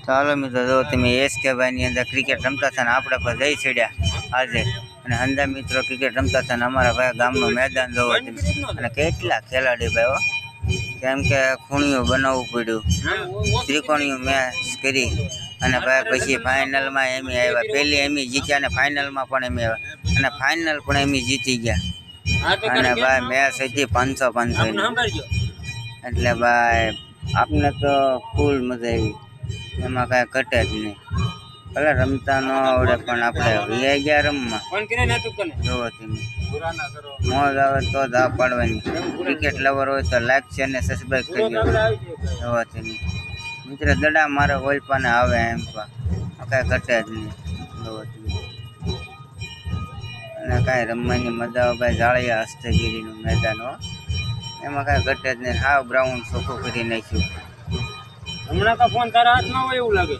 તો હાલો મિત્રો, જો તમે SK ભાઈની અંદર ક્રિકેટ રમતા હતા ને આપણે પણ જઈ ચડ્યા આજે, અને હંદા મિત્રો ક્રિકેટ રમતા હતા ને અમારા ભાઈ ગામનું મેદાન જોવો તમે, અને કેટલા ખેલાડી ભાઈઓ, કેમ કે ખૂણિયું બનાવવું પડ્યું, ત્રિકોણિયું મેચ કરી, અને ભાઈ પછી ફાઇનલમાં એમ આવ્યા, પહેલી એમ જીત્યા ને ફાઇનલમાં પણ એમ આવ્યા, અને ફાઇનલ પણ એમ જીતી ગયા, અને ભાઈ મેચ હતી 500-500, એટલે ભાઈ આપને તો ફૂલ મજા આવી, એમાં કાંઈ ઘટે જ નહીં, ભલે રમતા ન આવડે પણ આપણે વી ગયા રમવા. જોવો તમે મોજ આવે તો જ આ પાડવાની, ક્રિકેટ લવર હોય તો લાઈક છે અને સબસ્ક્રાઈબ કરી દો. જોવો તમે મિત્ર દડા મારે ઓલપાને આવે એમ પણ કાંઈ ઘટે જ નહીં. જોવો તમે, અને કાંઈ રમવાની મજા આવે ભાઈ, જાળિયા હસ્તગીરીનું મેદાન હો, એમાં કાંઈ ઘટે જ નહીં, હાવ ગ્રાઉન્ડ ચોખ્ખું કરી નાખ્યું. હમણાં તો ફોન તારા હાથમાં હોય એવું લાગે.